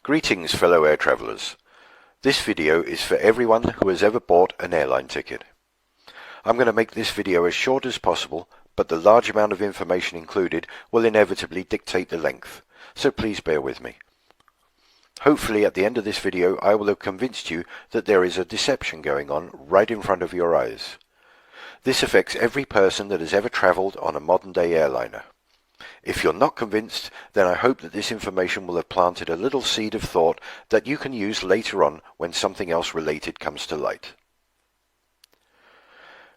Greetings fellow air travellers. This video is for everyone who has ever bought an airline ticket. I'm going to make this video as short as possible, but the large amount of information included will inevitably dictate the length, so please bear with me. Hopefully at the end of this video I will have convinced you that there is a deception going on right in front of your eyes. This affects every person that has ever travelled on a modern day airliner. If you're not convinced, then I hope that this information will have planted a little seed of thought that you can use later on when something else related comes to light.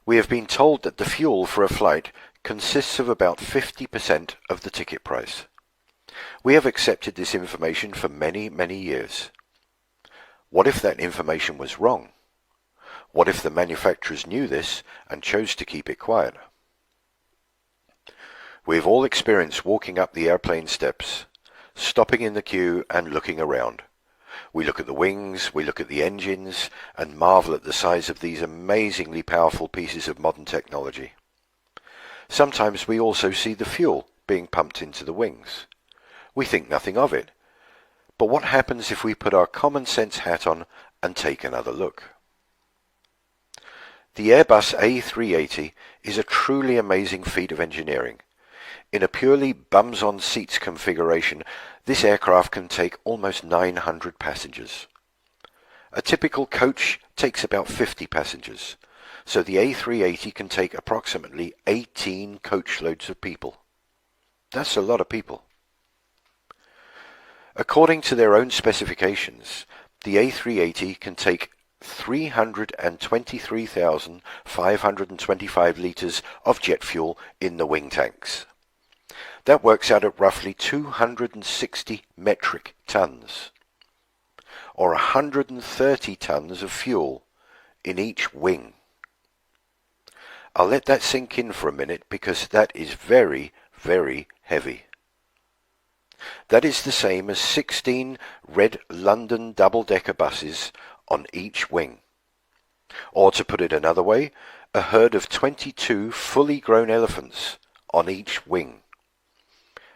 We have been told that the fuel for a flight consists of about 50% of the ticket price. We have accepted this information for many, many years. What if that information was wrong? What if the manufacturers knew this and chose to keep it quiet? We've all experienced walking up the airplane steps, stopping in the queue and looking around. We look at the wings, we look at the engines, and marvel at the size of these amazingly powerful pieces of modern technology. Sometimes we also see the fuel being pumped into the wings. We think nothing of it. But what happens if we put our common sense hat on and take another look? The Airbus A380 is a truly amazing feat of engineering. In a purely bums-on-seats configuration, this aircraft can take almost 900 passengers. A typical coach takes about 50 passengers, so the A380 can take approximately 18 coachloads of people. That's a lot of people. According to their own specifications, the A380 can take 323,525 litres of jet fuel in the wing tanks. That works out at roughly 260 metric tons, or 130 tons of fuel in each wing. I'll let that sink in for a minute because that is very, very heavy. That is the same as 16 red London double-decker buses on each wing. Or to put it another way, a herd of 22 fully grown elephants on each wing.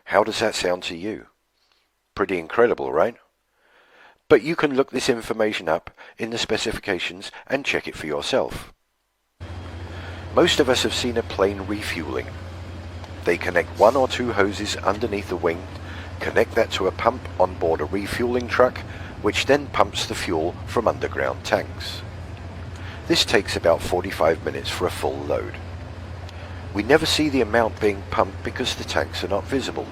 How does that sound to you? Pretty incredible, right? But you can look this information up in the specifications and check it for yourself. Most of us have seen a plane refueling. They connect one or two hoses underneath the wing, connect that to a pump on board a refueling truck, which then pumps the fuel from underground tanks. This takes about 45 minutes for a full load. We never see the amount being pumped because the tanks are not visible.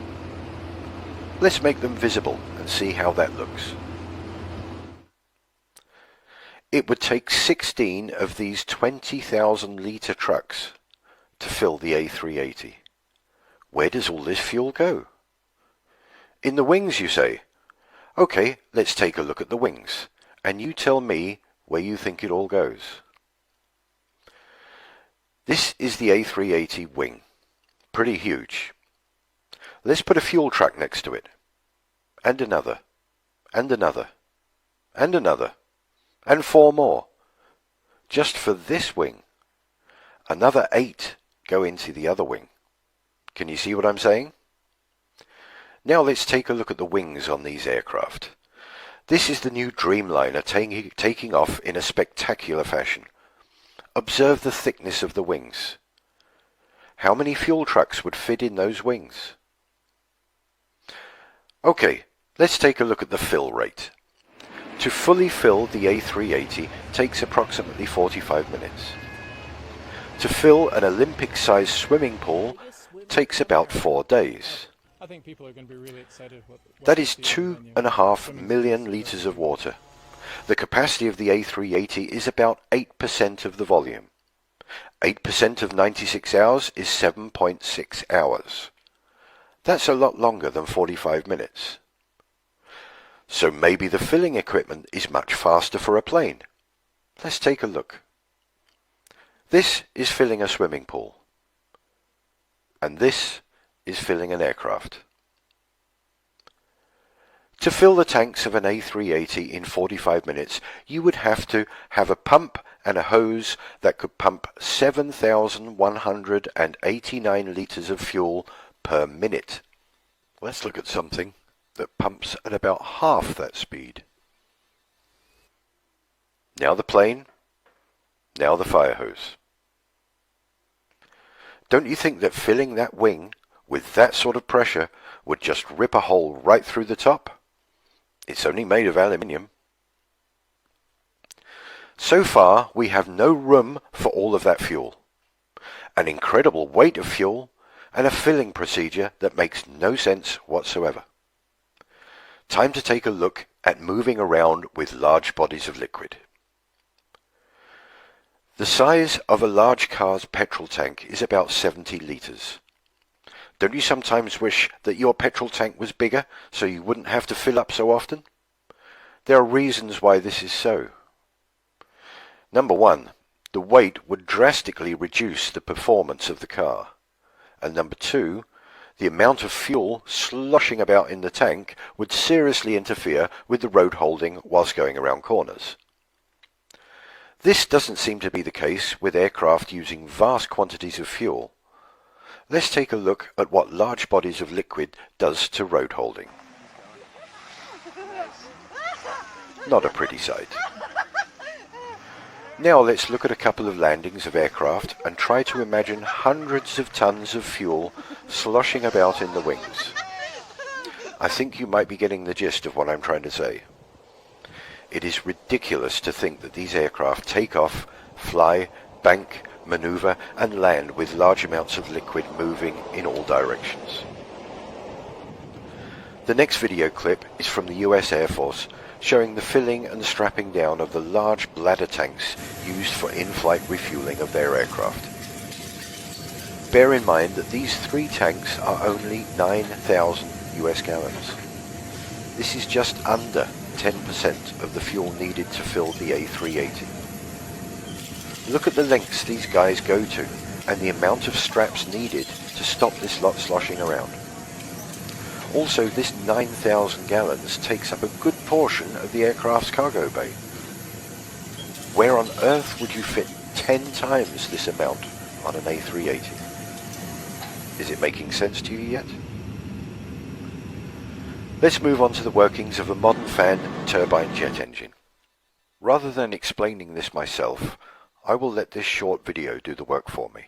Let's make them visible and see how that looks. It would take 16 of these 20,000 litre trucks to fill the A380. Where does all this fuel go? In the wings, you say? Okay, let's take a look at the wings, and you tell me where you think it all goes. This is the A380 wing. Pretty huge. Let's put a fuel truck next to it. And another. And another. And another. And 4 more. Just for this wing. Another 8 go into the other wing. Can you see what I'm saying? Now let's take a look at the wings on these aircraft. This is the new Dreamliner taking off in a spectacular fashion. Observe the thickness of the wings. How many fuel trucks would fit in those wings? Okay, let's take a look at the fill rate. To fully fill the A380 takes approximately 45 minutes. To fill an Olympic-sized swimming pool takes about 4 days. I think people are going to be really excited. That is 2.5 million litres of water. The capacity of the A380 is about 8% of the volume. 8% of 96 hours is 7.6 hours. That's a lot longer than 45 minutes. So maybe the filling equipment is much faster for a plane. Let's take a look. This is filling a swimming pool. And this is filling an aircraft. To fill the tanks of an A380 in 45 minutes, you would have to have a pump and a hose that could pump 7,189 litres of fuel per minute. Let's look at something. that pumps at about half that speed. Now the plane, now the fire hose. Don't you think that filling that wing with that sort of pressure would just rip a hole right through the top? It's only made of aluminium. So far, we have no room for all of that fuel, an incredible weight of fuel, and a filling procedure that makes no sense whatsoever. Time to take a look at moving around with large bodies of liquid. The size of a large car's petrol tank is about 70 litres. Don't you sometimes wish that your petrol tank was bigger so you wouldn't have to fill up so often? There are reasons why this is so. Number one, the weight would drastically reduce the performance of the car. And number two, the amount of fuel sloshing about in the tank would seriously interfere with the road holding whilst going around corners. This doesn't seem to be the case with aircraft using vast quantities of fuel. Let's take a look at what large bodies of liquid does to road holding. Not a pretty sight. Now let's look at a couple of landings of aircraft and try to imagine hundreds of tons of fuel sloshing about in the wings. I think you might be getting the gist of what I'm trying to say. It is ridiculous to think that these aircraft take off, fly, bank, maneuver and land with large amounts of liquid moving in all directions. The next video clip is from the US Air Force, showing the filling and strapping down of the large bladder tanks used for in-flight refueling of their aircraft. Bear in mind that these 3 tanks are only 9,000 US gallons. This is just under 10% of the fuel needed to fill the A380. Look at the lengths these guys go to and the amount of straps needed to stop this lot sloshing around. Also, this 9,000 gallons takes up a good portion of the aircraft's cargo bay. Where on earth would you fit 10 times this amount on an A380? Is it making sense to you yet? Let's move on to the workings of a modern fan turbine jet engine. Rather than explaining this myself, I will let this short video do the work for me.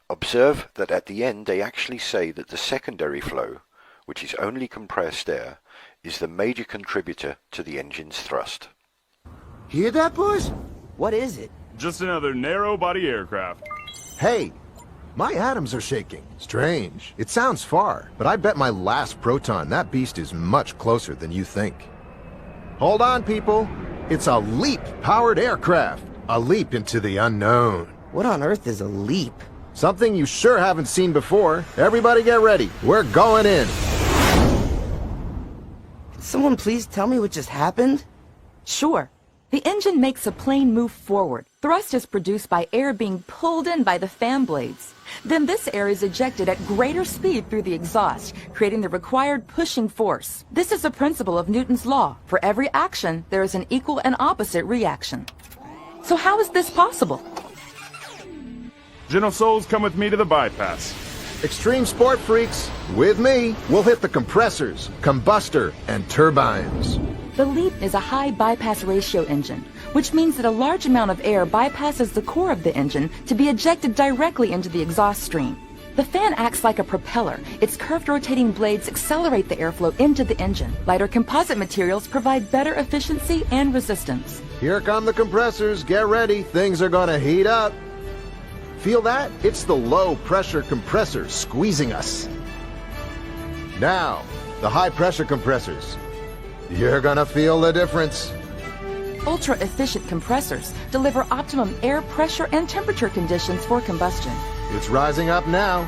Observe that at the end they actually say that the secondary flow, which is only compressed air, is the major contributor to the engine's thrust. Hear that, boys? What is it? Just another narrow-body aircraft. Hey, my atoms are shaking. Strange. It sounds far, but I bet my last proton that beast is much closer than you think. Hold on, people. It's a LEAP-powered aircraft. A leap into the unknown. What on earth is a leap? Something you sure haven't seen before. Everybody get ready. We're going in. Can someone please tell me what just happened? Sure. The engine makes a plane move forward. Thrust is produced by air being pulled in by the fan blades. Then this air is ejected at greater speed through the exhaust, creating the required pushing force. This is a principle of Newton's law. For every action, there is an equal and opposite reaction. So how is this possible? General Souls, come with me to the bypass. Extreme sport freaks, with me, we'll hit the compressors, combustor, and turbines. The LEAP is a high bypass ratio engine, which means that a large amount of air bypasses the core of the engine to be ejected directly into the exhaust stream. The fan acts like a propeller. Its curved rotating blades accelerate the airflow into the engine. Lighter composite materials provide better efficiency and resistance. Here come the compressors. Get ready. Things are gonna heat up. Feel that? It's the low-pressure compressor squeezing us. Now, the high-pressure compressors. You're gonna feel the difference. Ultra-efficient compressors deliver optimum air pressure and temperature conditions for combustion. It's rising up now.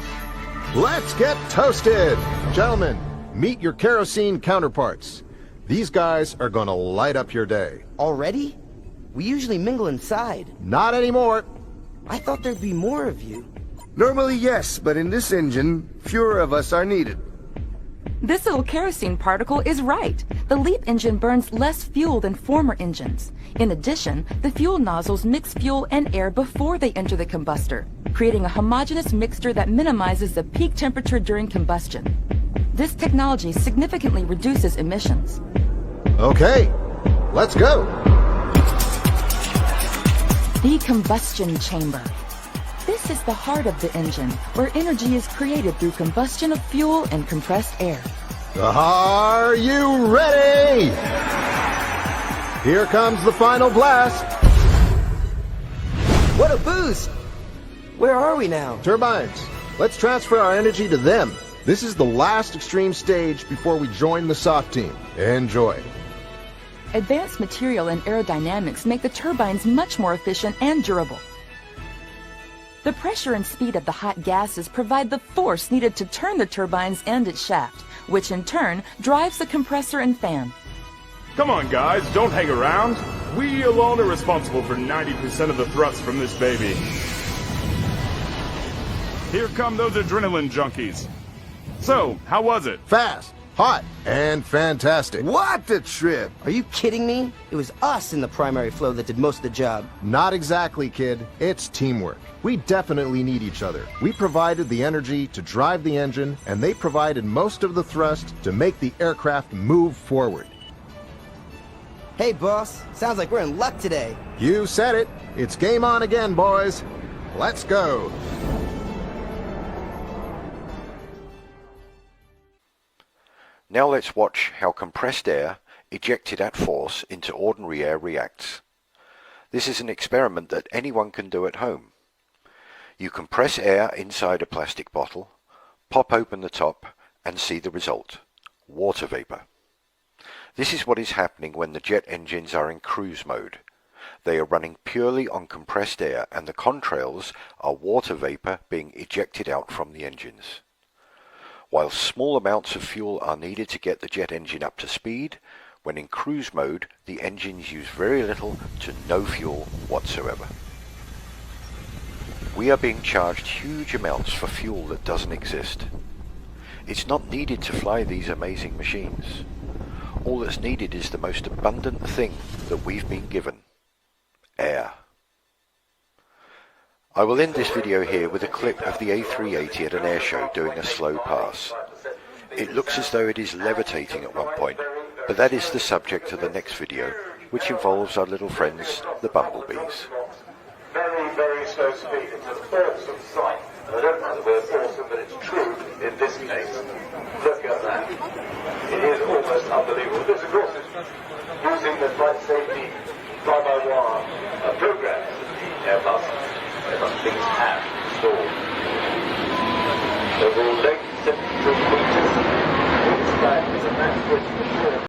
Let's get toasted! Gentlemen, meet your kerosene counterparts. These guys are gonna light up your day. Already? We usually mingle inside. Not anymore. I thought there'd be more of you. Normally, yes, but in this engine, fewer of us are needed. This little kerosene particle is right. The LEAP engine burns less fuel than former engines. In addition, the fuel nozzles mix fuel and air before they enter the combustor, creating a homogeneous mixture that minimizes the peak temperature during combustion. This technology significantly reduces emissions. Okay, let's go. The combustion chamber. This is the heart of the engine, where energy is created through combustion of fuel and compressed air. Are you ready? Here comes the final blast. What a boost! Where are we now? Turbines, let's transfer our energy to them. This is the last extreme stage before we join the soft team. Enjoy. Advanced material and aerodynamics make the turbines much more efficient and durable. The pressure and speed of the hot gases provide the force needed to turn the turbines and its shaft, which in turn drives the compressor and fan. Come on, guys, don't hang around. We alone are responsible for 90% of the thrust from this baby. Here come those adrenaline junkies. So, how was it? Fast, hot, and fantastic. What a trip! Are you kidding me? It was us in the primary flow that did most of the job. Not exactly, kid. It's teamwork. We definitely need each other. We provided the energy to drive the engine, and they provided most of the thrust to make the aircraft move forward. Hey, boss. Sounds like we're in luck today. You said it. It's game on again, boys. Let's go. Now let's watch how compressed air, ejected at force into ordinary air reacts. This is an experiment that anyone can do at home. You compress air inside a plastic bottle, pop open the top, and see the result: water vapor. This is what is happening when the jet engines are in cruise mode. They are running purely on compressed air, and the contrails are water vapor being ejected out from the engines. While small amounts of fuel are needed to get the jet engine up to speed, when in cruise mode, the engines use very little to no fuel whatsoever. We are being charged huge amounts for fuel that doesn't exist. It's not needed to fly these amazing machines. All that's needed is the most abundant thing that we've been given: air. I will end this video here with a clip of the A380 at an airshow doing a slow pass. It looks as though it is levitating at one point, but that is the subject of the next video, which involves our little friends, the bumblebees. Very, very slow speed. It's an awesome sight. And I don't know the word awesome, but it's true in this case. Look at that. It is almost unbelievable. This, of course, is using the flight safety fly-by-wire program that the Airbus things have installed. Overall length 73 meters. Wingspan is a match width of